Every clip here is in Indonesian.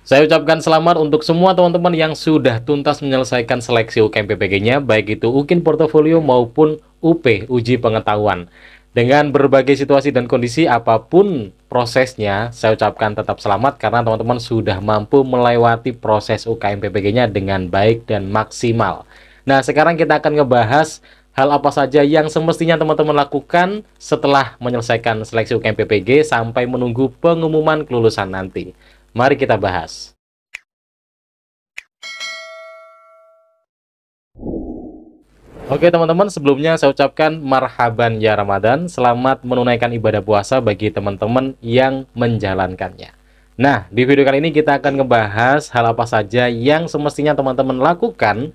Saya ucapkan selamat untuk semua teman-teman yang sudah tuntas menyelesaikan seleksi UKM PPG-nya, baik itu UKIN Portofolio maupun UP, Uji Pengetahuan. Dengan berbagai situasi dan kondisi apapun prosesnya, saya ucapkan tetap selamat karena teman-teman sudah mampu melewati proses UKM PPG-nya dengan baik dan maksimal. Nah, sekarang kita akan ngebahas hal apa saja yang semestinya teman-teman lakukan setelah menyelesaikan seleksi UKM PPG sampai menunggu pengumuman kelulusan nanti. Mari kita bahas. Oke teman-teman, sebelumnya saya ucapkan marhaban ya Ramadan. Selamat menunaikan ibadah puasa bagi teman-teman yang menjalankannya. Nah, di video kali ini kita akan ngebahas hal apa saja yang semestinya teman-teman lakukan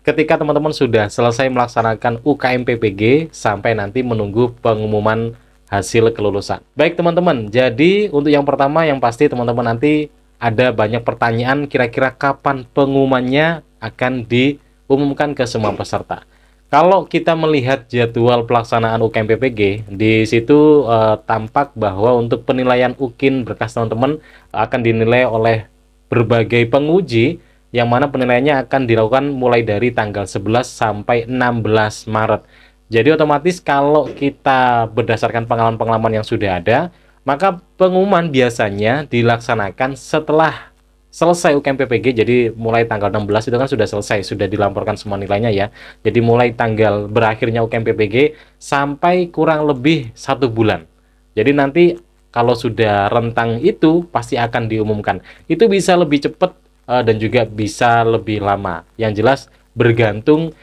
ketika teman-teman sudah selesai melaksanakan UKM PPG sampai nanti menunggu pengumuman hasil kelulusan. Baik teman-teman, jadi untuk yang pertama yang pasti teman-teman nanti ada banyak pertanyaan kira-kira kapan pengumumannya akan diumumkan ke semua peserta. Kalau kita melihat jadwal pelaksanaan UKM PPG, di situ tampak bahwa untuk penilaian UKIN berkas teman-teman akan dinilai oleh berbagai penguji, yang mana penilaiannya akan dilakukan mulai dari tanggal 11 sampai 16 Maret. Jadi otomatis kalau kita berdasarkan pengalaman-pengalaman yang sudah ada, maka pengumuman biasanya dilaksanakan setelah selesai UKM PPG. Jadi mulai tanggal 16 itu kan sudah selesai, sudah dilaporkan semua nilainya ya. Jadi mulai tanggal berakhirnya UKM PPG sampai kurang lebih 1 bulan. Jadi nanti kalau sudah rentang itu pasti akan diumumkan. Itu bisa lebih cepat dan juga bisa lebih lama. Yang jelas bergantung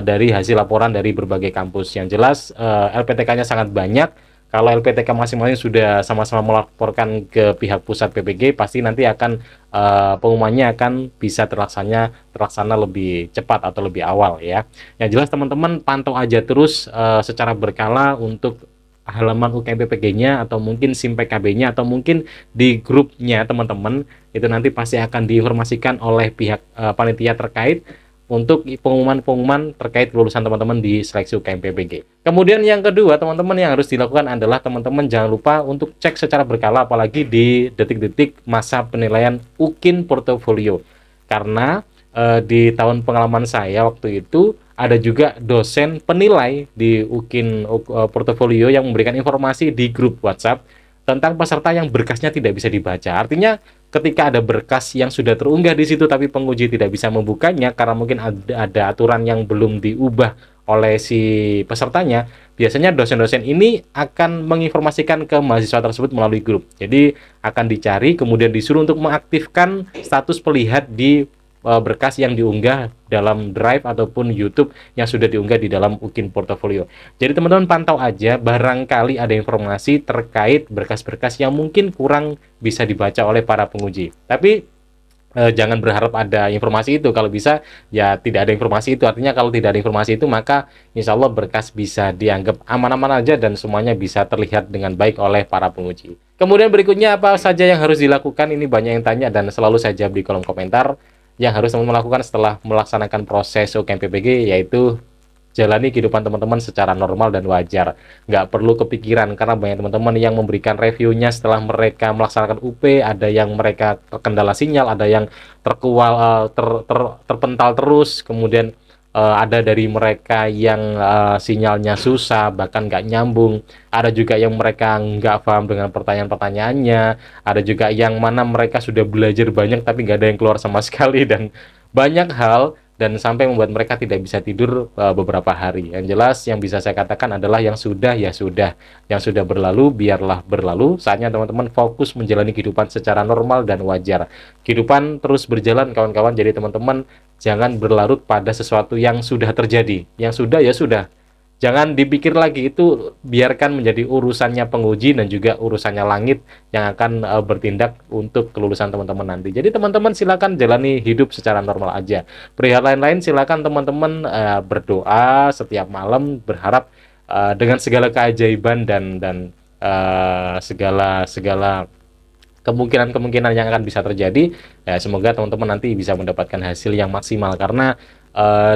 dari hasil laporan dari berbagai kampus. Yang jelas LPTK-nya sangat banyak. Kalau LPTK masing-masing sudah sama-sama melaporkan ke pihak pusat PPG, pasti nanti akan pengumumannya akan bisa terlaksana lebih cepat atau lebih awal ya. Yang jelas teman-teman pantau aja terus secara berkala untuk halaman UKM PPG-nya atau mungkin SIM PKB-nya atau mungkin di grupnya teman-teman, itu nanti pasti akan diinformasikan oleh pihak panitia terkait untuk pengumuman-pengumuman terkait kelulusan teman-teman di seleksi UKM PPG. Kemudian yang kedua, teman-teman yang harus dilakukan adalah teman-teman jangan lupa untuk cek secara berkala apalagi di detik-detik masa penilaian UKIN Portofolio. Karena di tahun pengalaman saya waktu itu ada juga dosen penilai di UKIN Portofolio yang memberikan informasi di grup WhatsApp tentang peserta yang berkasnya tidak bisa dibaca. Artinya ketika ada berkas yang sudah terunggah di situ tapi penguji tidak bisa membukanya karena mungkin ada aturan yang belum diubah oleh si pesertanya, biasanya dosen-dosen ini akan menginformasikan ke mahasiswa tersebut melalui grup. Jadi akan dicari kemudian disuruh untuk mengaktifkan status pelihat di berkas yang diunggah dalam Drive ataupun YouTube yang sudah diunggah di dalam UKIN Portofolio. Jadi teman-teman pantau aja, barangkali ada informasi terkait berkas-berkas yang mungkin kurang bisa dibaca oleh para penguji. Tapi jangan berharap ada informasi itu. Kalau bisa ya tidak ada informasi itu. Artinya kalau tidak ada informasi itu maka insya Allah berkas bisa dianggap aman-aman aja dan semuanya bisa terlihat dengan baik oleh para penguji. Kemudian berikutnya apa saja yang harus dilakukan? Ini banyak yang tanya dan selalu saya jawab di kolom komentar. Yang harus teman-teman lakukan setelah melaksanakan proses UKM PPG yaitu jalani kehidupan teman-teman secara normal dan wajar. Nggak perlu kepikiran karena banyak teman-teman yang memberikan reviewnya setelah mereka melaksanakan UP, ada yang mereka terkendala sinyal, ada yang terpental terus, kemudian ada dari mereka yang sinyalnya susah, bahkan nggak nyambung, ada juga yang mereka nggak paham dengan pertanyaan-pertanyaannya, ada juga yang mana mereka sudah belajar banyak tapi nggak ada yang keluar sama sekali, dan banyak hal, dan sampai membuat mereka tidak bisa tidur beberapa hari. Yang jelas yang bisa saya katakan adalah yang sudah ya sudah, yang sudah berlalu biarlah berlalu. Saatnya teman-teman fokus menjalani kehidupan secara normal dan wajar. Kehidupan terus berjalan kawan-kawan, jadi teman-teman jangan berlarut pada sesuatu yang sudah terjadi. Yang sudah ya sudah, jangan dipikir lagi, itu biarkan menjadi urusannya penguji dan juga urusannya langit yang akan bertindak untuk kelulusan teman-teman nanti. Jadi teman-teman silakan jalani hidup secara normal aja. Perihal lain-lain silakan teman-teman berdoa setiap malam, berharap dengan segala keajaiban dan segala kemungkinan-kemungkinan yang akan bisa terjadi, ya semoga teman-teman nanti bisa mendapatkan hasil yang maksimal. Karena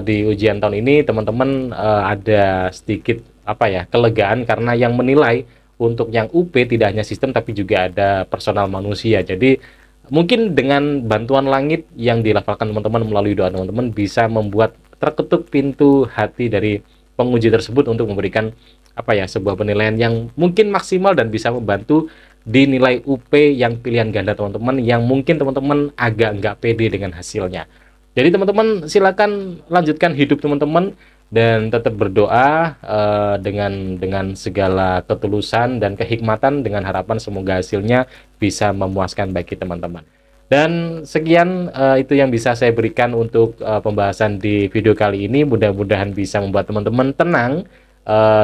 di ujian tahun ini teman-teman ada sedikit apa ya, kelegaan karena yang menilai untuk yang UP tidak hanya sistem tapi juga ada personal manusia. Jadi Mungkin dengan bantuan langit yang dilafalkan teman-teman melalui doa teman-teman bisa membuat terketuk pintu hati dari penguji tersebut untuk memberikan apa ya, sebuah penilaian yang mungkin maksimal dan bisa membantu di nilai UP yang pilihan ganda teman-teman yang mungkin teman-teman agak nggak pede dengan hasilnya. Jadi teman-teman silakan lanjutkan hidup teman-teman dan tetap berdoa dengan segala ketulusan dan kehikmatan dengan harapan semoga hasilnya bisa memuaskan bagi teman-teman. Dan sekian itu yang bisa saya berikan untuk pembahasan di video kali ini. Mudah-mudahan bisa membuat teman-teman tenang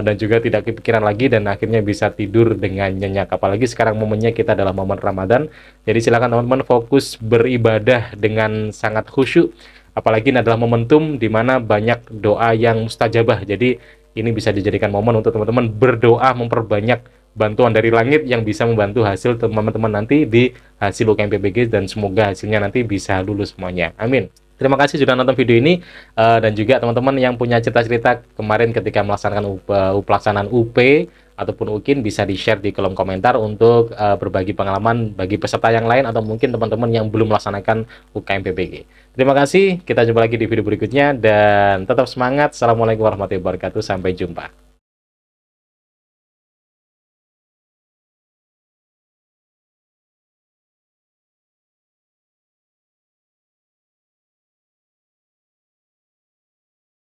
dan juga tidak kepikiran lagi dan akhirnya bisa tidur dengan nyenyak. Apalagi sekarang momennya kita adalah momen Ramadan. Jadi silakan teman-teman fokus beribadah dengan sangat khusyuk. Apalagi ini adalah momentum di mana banyak doa yang mustajabah. Jadi ini bisa dijadikan momen untuk teman-teman berdoa memperbanyak bantuan dari langit yang bisa membantu hasil teman-teman nanti di hasil UKM PBG dan semoga hasilnya nanti bisa lulus semuanya. Amin. Terima kasih sudah nonton video ini dan juga teman-teman yang punya cerita-cerita kemarin ketika melaksanakan pelaksanaan UP ataupun UKIN bisa di-share di kolom komentar untuk berbagi pengalaman bagi peserta yang lain atau mungkin teman-teman yang belum melaksanakan UKM PBG. Terima kasih, kita jumpa lagi di video berikutnya dan tetap semangat. Assalamualaikum warahmatullahi wabarakatuh, sampai jumpa.